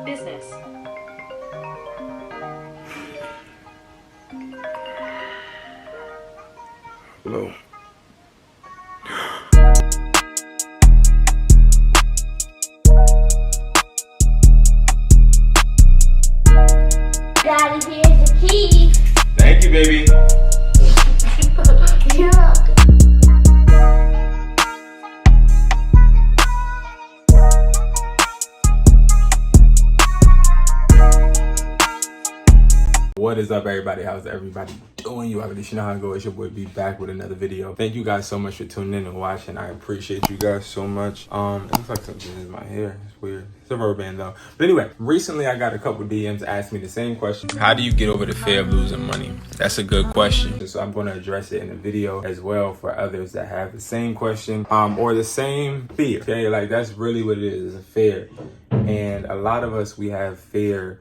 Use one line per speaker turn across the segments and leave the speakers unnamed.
business.
Hello.
Daddy, here's the key.
Thank you, baby.
You're welcome.
What is up, everybody? How's everybody doing? You already know how it goes. It's your boy B back with another video. Thank you guys so much for tuning in and watching. I appreciate you guys so much. It looks like something in my hair. It's weird. It's a rubber band though. But anyway, recently I got a couple DMs asking me the same question. How do you get over the fear of losing money? That's a good question. So I'm going to address it in a video as well for others that have the same question or the same fear. Okay, like that's really what it is. It's a fear. And a lot of us, we have fear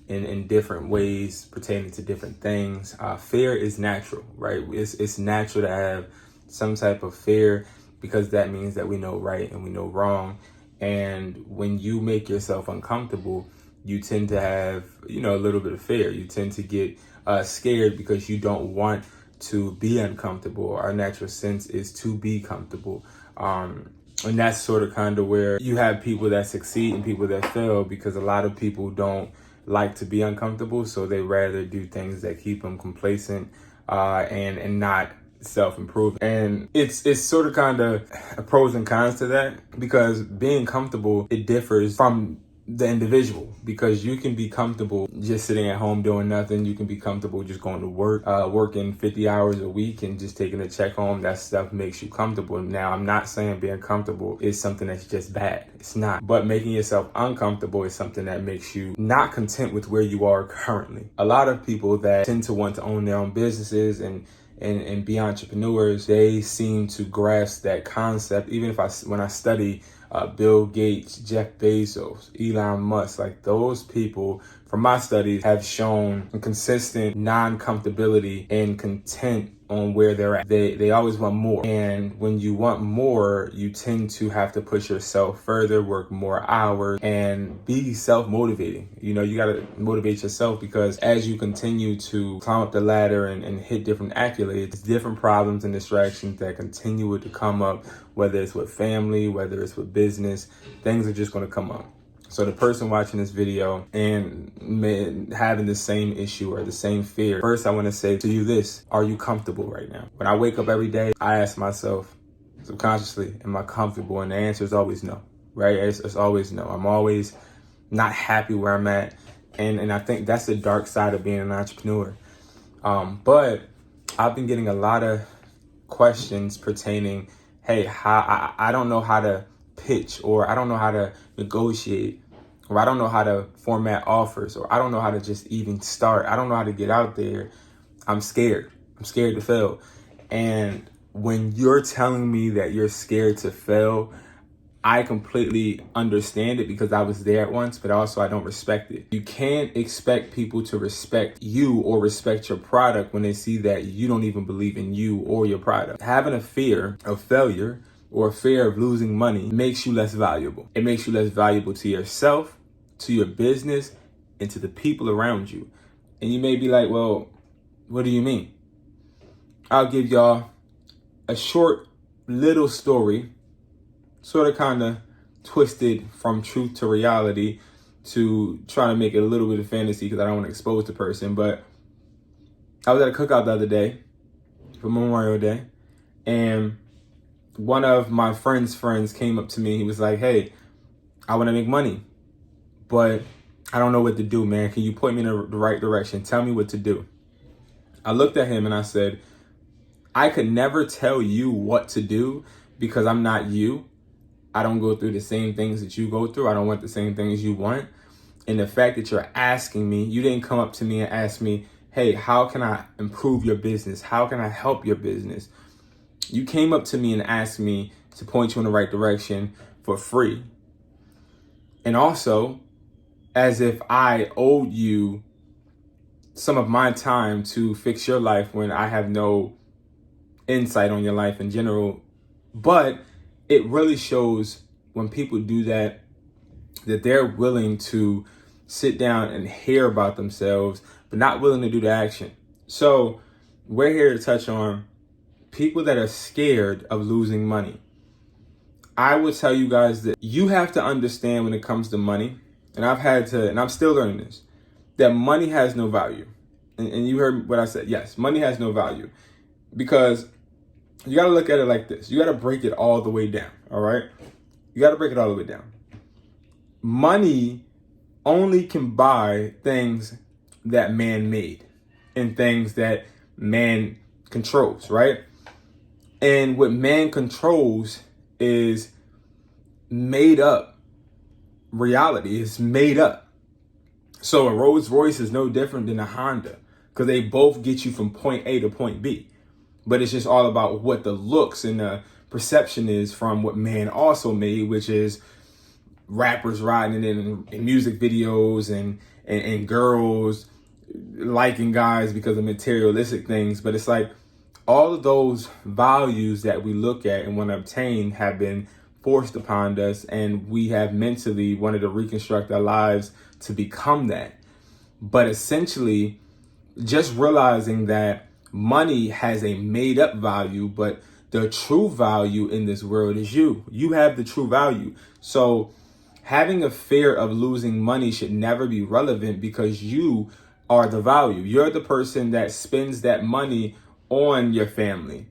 in different ways pertaining to different things. Fear is natural, right? It's natural to have some type of fear because that means that we know right and we know wrong. And when you make yourself uncomfortable, you tend to have, a little bit of fear. You tend to get scared because you don't want to be uncomfortable. Our natural sense is to be comfortable. And that's sort of kind of where you have people that succeed and people that fail, because a lot of people don't like to be uncomfortable, so they rather do things that keep them complacent and not self-improve. And it's sort of kind of pros and cons to that, because being comfortable, it differs from the individual, because you can be comfortable just sitting at home doing nothing. You can be comfortable just going to work, working 50 hours a week and just taking a check home. That stuff makes you comfortable. Now, I'm not saying being comfortable is something that's just bad. It's not. But making yourself uncomfortable is something that makes you not content with where you are currently. A lot of people that tend to want to own their own businesses and be entrepreneurs, they seem to grasp that concept. Even when I study Bill Gates, Jeff Bezos, Elon Musk, like those people from my studies have shown a consistent non-comfortability and content on where they're at. They always want more. And when you want more, you tend to have to push yourself further, work more hours, and be self-motivating. You got to motivate yourself, because as you continue to climb up the ladder and hit different accolades, different problems and distractions that continue to come up, whether it's with family, whether it's with business, things are just going to come up. So the person watching this video and having the same issue or the same fear, first I want to say to you this: are you comfortable right now? When I wake up every day, I ask myself subconsciously, am I comfortable? And the answer is always no, right? It's always no. I'm always not happy where I'm at. And I think that's the dark side of being an entrepreneur. But I've been getting a lot of questions pertaining, hey, I don't know how to pitch, or I don't know how to negotiate, or I don't know how to format offers, or I don't know how to just even start. I don't know how to get out there. I'm scared. I'm scared to fail. And when you're telling me that you're scared to fail, I completely understand it, because I was there at once, but also I don't respect it. You can't expect people to respect you or respect your product when they see that you don't even believe in you or your product. Having a fear of failure or a fear of losing money makes you less valuable. It makes you less valuable to yourself, to your business, and to the people around you. And you may be like, well, what do you mean? I'll give y'all a short little story, sort of kind of twisted from truth to reality to try to make it a little bit of fantasy, because I don't want to expose the person. But I was at a cookout the other day for Memorial Day, and one of my friends came up to me. He was like, hey, I want to make money, but I don't know what to do, man. Can you point me in the right direction? Tell me what to do. I looked at him and I said, I could never tell you what to do, because I'm not you. I don't go through the same things that you go through. I don't want the same things you want. And the fact that you're asking me, you didn't come up to me and ask me, hey, how can I improve your business? How can I help your business? You came up to me and asked me to point you in the right direction for free. And also, as if I owed you some of my time to fix your life when I have no insight on your life in general. But it really shows when people do that that they're willing to sit down and hear about themselves, but not willing to do the action. So we're here to touch on people that are scared of losing money. I would tell you guys that you have to understand when it comes to money, and I'm still learning this, that money has no value. And you heard what I said. Yes, money has no value, because you got to look at it like this. You got to break it all the way down. All right. You got to break it all the way down. Money only can buy things that man made and things that man controls, right? And what man controls is made up reality. It's made up. So a Rolls Royce is no different than a Honda, because they both get you from point A to point B. But it's just all about what the looks and the perception is from what man also made, which is rappers riding in music videos and girls liking guys because of materialistic things. But it's like all of those values that we look at and want to obtain have been forced upon us, and we have mentally wanted to reconstruct our lives to become that. But essentially, just realizing that money has a made up value, but the true value in this world is you. You have the true value. So having a fear of losing money should never be relevant, because you are the value. You're the person that spends that money on your family,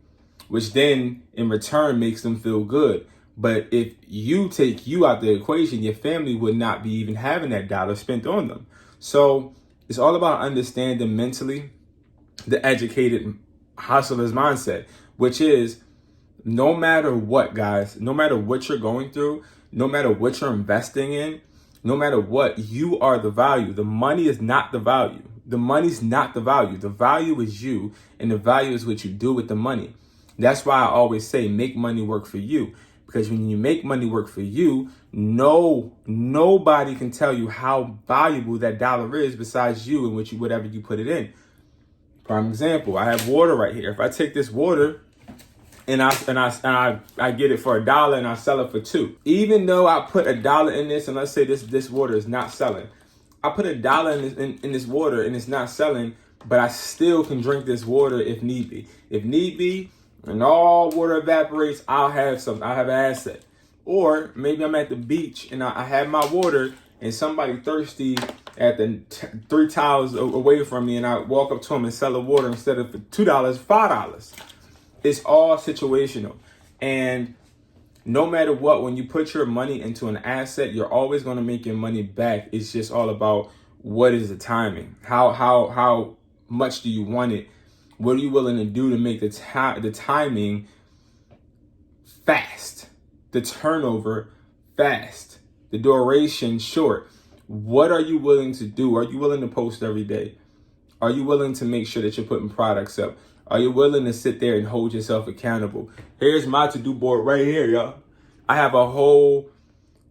which then in return makes them feel good. But if you take you out the equation, your family would not be even having that dollar spent on them. So it's all about understanding mentally the educated hustler's mindset, which is no matter what, guys, no matter what you're going through, no matter what you're investing in, no matter what, you are the value. The money is not the value. The money's not the value. The value is you, and the value is what you do with the money. That's why I always say make money work for you. Because when you make money work for you, nobody can tell you how valuable that dollar is besides you and whatever you put it in. Prime example, I have water right here. If I take this water and I get it for $1 and I sell it for $2, even though I put $1 in this, and let's say this water is not selling, I put $1 in this water and it's not selling, but I still can drink this water if need be. If need be, and all water evaporates, I'll have an asset. Or maybe I'm at the beach and I have my water and somebody thirsty at the 3 towels away from me, and I walk up to them and sell the water instead of for $2, $5. It's all situational. And no matter what, when you put your money into an asset, you're always going to make your money back. It's just all about what is the timing? How much do you want it? What are you willing to do to make the timing fast, the turnover fast, the duration short? What are you willing to do? Are you willing to post every day? Are you willing to make sure that you're putting products up? Are you willing to sit there and hold yourself accountable? Here's my to-do board right here, y'all. I have a whole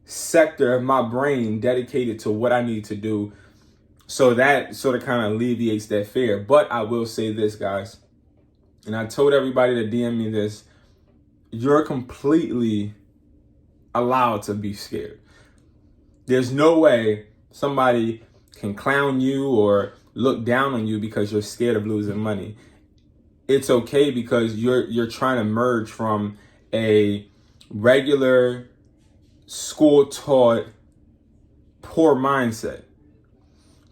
sector of my brain dedicated to what I need to do. So that sort of kind of alleviates that fear. But I will say this, guys, and I told everybody to DM me this, you're completely allowed to be scared. There's no way somebody can clown you or look down on you because you're scared of losing money. It's okay, because you're trying to merge from a regular school-taught poor mindset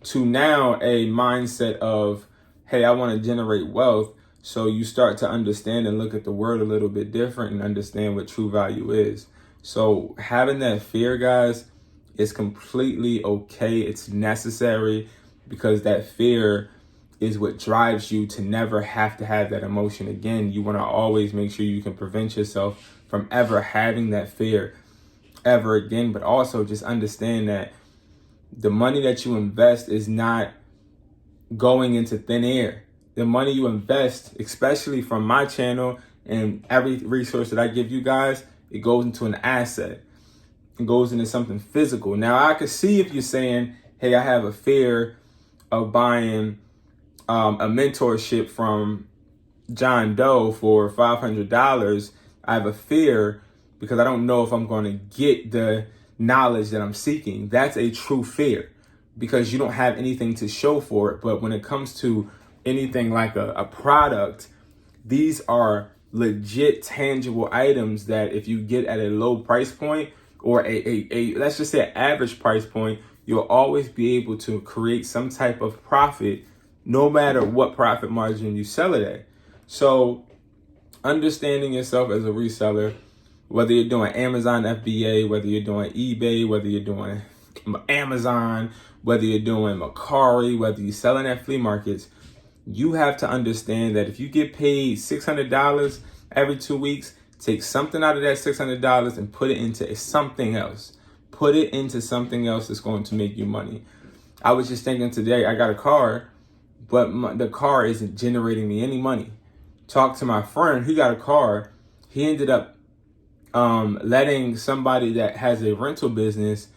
to now a mindset of, hey, I want to generate wealth. So you start to understand and look at the world a little bit different and understand what true value is. So having that fear, guys, is completely okay. It's necessary, because that fear is what drives you to never have to have that emotion again. You want to always make sure you can prevent yourself from ever having that fear ever again. But also just understand that the money that you invest is not going into thin air. The money you invest, especially from my channel and every resource that I give you guys, it goes into an asset. It goes into something physical. Now, I could see if you're saying, hey, I have a fear of buying a mentorship from John Doe for $500. I have a fear because I don't know if I'm going to get the knowledge that I'm seeking. That's a true fear, because you don't have anything to show for it. But when it comes to anything like a product, these are legit tangible items that if you get at a low price point, or a let's just say an average price point, you'll always be able to create some type of profit no matter what profit margin you sell it at. So understanding yourself as a reseller, whether you're doing Amazon FBA, whether you're doing eBay, whether you're doing Amazon, whether you're doing MERCARI, whether you're selling at flea markets, you have to understand that if you get paid $600 every 2 weeks, take something out of that $600 and put it into something else. Put it into something else that's going to make you money. I was just thinking today, I got a car, but the car isn't generating me any money. Talked to my friend, he got a car. He ended up letting somebody that has a rental business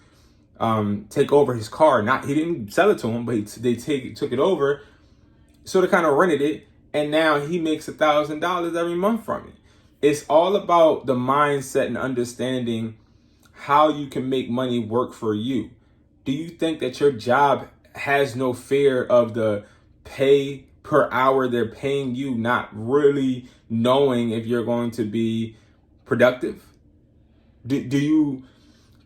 take over his car. He didn't sell it to him, but they took it over. So they kind of rented it, and now he makes $1,000 every month from it. It's all about the mindset and understanding how you can make money work for you. Do you think that your job has no fear of the pay per hour they're paying you, not really knowing if you're going to be productive? Do you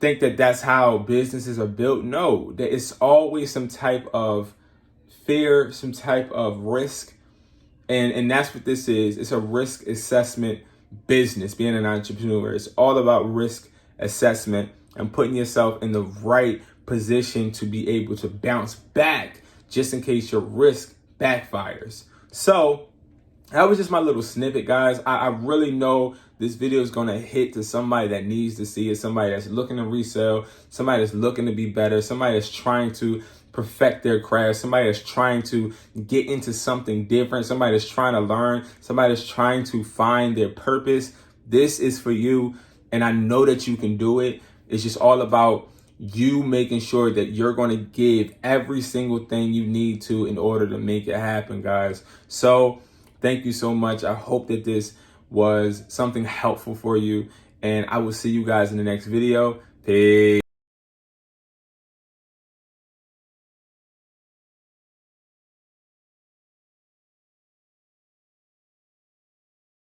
think that that's how businesses are built? No, there is always some type of fear, some type of risk. And that's what this is. It's a risk assessment business. Being an entrepreneur, it's all about risk assessment and putting yourself in the right position to be able to bounce back just in case your risk backfires. So that was just my little snippet, guys. I really know this video is going to hit to somebody that needs to see it, somebody that's looking to resell, somebody that's looking to be better, somebody that's trying to perfect their craft, somebody that's trying to get into something different, somebody that's trying to learn, somebody that's trying to find their purpose. This is for you, and I know that you can do it. It's just all about you making sure that you're going to give every single thing you need to in order to make it happen, guys. So thank you so much. I hope that this was something helpful for you, and I will see you guys in the next video. Peace.